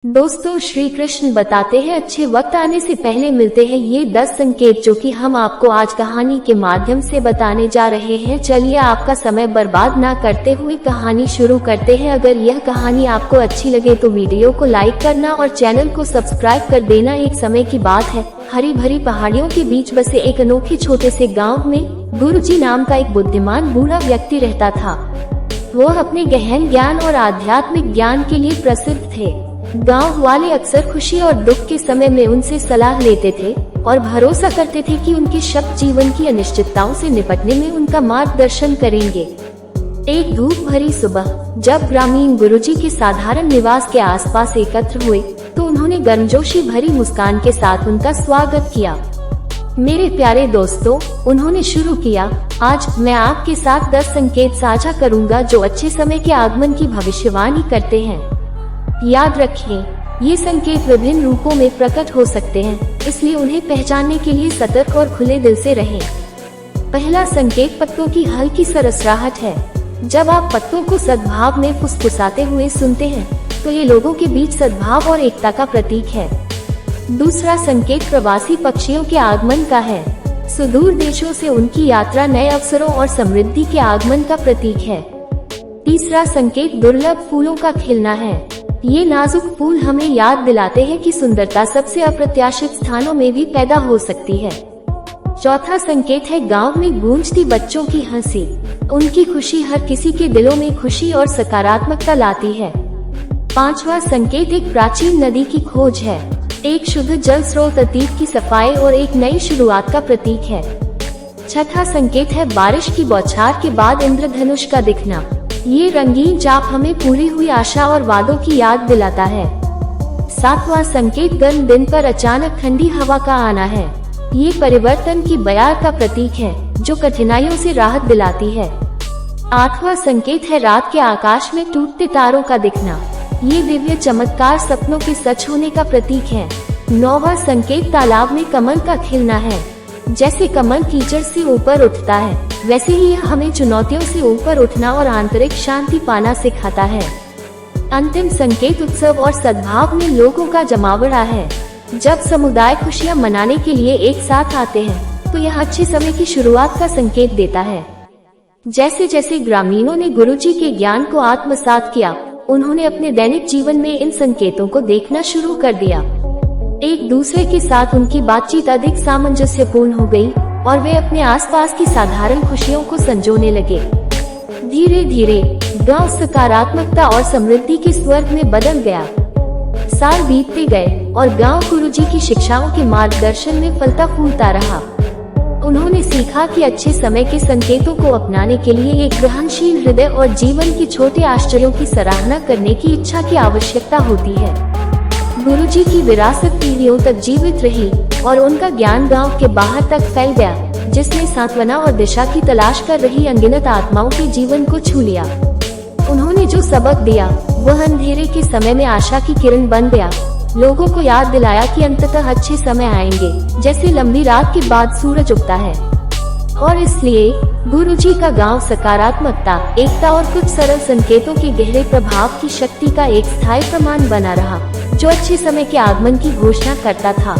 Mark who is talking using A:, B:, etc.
A: दोस्तों, श्री कृष्ण बताते हैं अच्छे वक्त आने से पहले मिलते हैं ये 10 संकेत जो कि हम आपको आज कहानी के माध्यम से बताने जा रहे हैं। चलिए आपका समय बर्बाद ना करते हुए कहानी शुरू करते हैं। अगर यह कहानी आपको अच्छी लगे तो वीडियो को लाइक करना और चैनल को सब्सक्राइब कर देना। एक समय की बात है, हरी भरी पहाड़ियों के बीच बसे एक अनोखे छोटे से गाँव में गुरुजी नाम का एक बुद्धिमान बूढ़ा व्यक्ति रहता था। वो अपने गहन ज्ञान और आध्यात्मिक ज्ञान के लिए प्रसिद्ध थे। गांव वाले अक्सर खुशी और दुख के समय में उनसे सलाह लेते थे और भरोसा करते थे कि उनके शब्द जीवन की अनिश्चितताओं से निपटने में उनका मार्गदर्शन करेंगे। एक धूप भरी सुबह जब ग्रामीण गुरुजी के साधारण निवास के आसपास एकत्र हुए तो उन्होंने गर्मजोशी भरी मुस्कान के साथ उनका स्वागत किया। मेरे प्यारे दोस्तों, उन्होंने शुरू किया, आज मैं आपके साथ 10 संकेत साझा करूंगा जो अच्छे समय के आगमन की भविष्यवाणी करते हैं। याद रखें, ये संकेत विभिन्न रूपों में प्रकट हो सकते हैं, इसलिए उन्हें पहचानने के लिए सतर्क और खुले दिल से रहें। पहला संकेत पत्तों की हल्की सरसराहट है। जब आप पत्तों को सद्भाव में फुसफुसाते हुए सुनते हैं तो ये लोगों के बीच सद्भाव और एकता का प्रतीक है। दूसरा संकेत प्रवासी पक्षियों के आगमन का है। सुदूर देशों से उनकी यात्रा नए अवसरों और समृद्धि के आगमन का प्रतीक है। तीसरा संकेत दुर्लभ फूलों का खिलना है। ये नाजुक फूल हमें याद दिलाते हैं कि सुंदरता सबसे अप्रत्याशित स्थानों में भी पैदा हो सकती है। चौथा संकेत है गांव में गूंजती बच्चों की हंसी। उनकी खुशी हर किसी के दिलों में खुशी और सकारात्मकता लाती है। पांचवा संकेत एक प्राचीन नदी की खोज है। एक शुद्ध जल स्रोत अतीत की सफाई और एक नई शुरुआत का प्रतीक है। छठा संकेत है बारिश की बौछार के बाद इंद्रधनुष का दिखना। ये रंगीन चाप हमें पूरी हुई आशा और वादों की याद दिलाता है। सातवां संकेत गर्म दिन पर अचानक ठंडी हवा का आना है। ये परिवर्तन की बयार का प्रतीक है जो कठिनाइयों से राहत दिलाती है। आठवां संकेत है रात के आकाश में टूटते तारों का दिखना। ये दिव्य चमत्कार सपनों के सच होने का प्रतीक है। नौवां संकेत तालाब में कमल का खिलना है। जैसे कमल कीचड़ से ऊपर उठता है, वैसे ही यह हमें चुनौतियों से ऊपर उठना और आंतरिक शांति पाना सिखाता है। अंतिम संकेत उत्सव और सद्भाव में लोगों का जमावड़ा है। जब समुदाय खुशियां मनाने के लिए एक साथ आते हैं तो यह अच्छे समय की शुरुआत का संकेत देता है। जैसे जैसे ग्रामीणों ने गुरुजी के ज्ञान को आत्मसात किया, उन्होंने अपने दैनिक जीवन में इन संकेतों को देखना शुरू कर दिया। एक दूसरे के साथ उनकी बातचीत अधिक सामंजस्यपूर्ण हो गई और वे अपने आसपास की साधारण खुशियों को संजोने लगे। धीरे धीरे गांव सकारात्मकता और समृद्धि के स्वर्ग में बदल गया। साल बीतते गए और गांव गुरुजी की शिक्षाओं के मार्गदर्शन में फलता फूलता रहा। उन्होंने सीखा कि अच्छे समय के संकेतों को अपनाने के लिए एक ग्रहणशील हृदय और जीवन के छोटे आश्चर्यों की सराहना करने की इच्छा की आवश्यकता होती है। गुरुजी की विरासत पीढ़ियों तक जीवित रही और उनका ज्ञान गांव के बाहर तक फैल गया, जिसने सांत्वना और दिशा की तलाश कर रही अनगिनत आत्माओं के जीवन को छू लिया। उन्होंने जो सबक दिया वह अंधेरे के समय में आशा की किरण बन गया, लोगों को याद दिलाया कि अंततः अच्छे समय आएंगे, जैसे लंबी रात के बाद सूरज उगता है। और इसलिए गुरुजी का गांव सकारात्मकता, एकता और कुछ सरल संकेतों के गहरे प्रभाव की शक्ति का एक स्थायी प्रमाण बना रहा, जो अच्छे समय के आगमन की घोषणा करता था।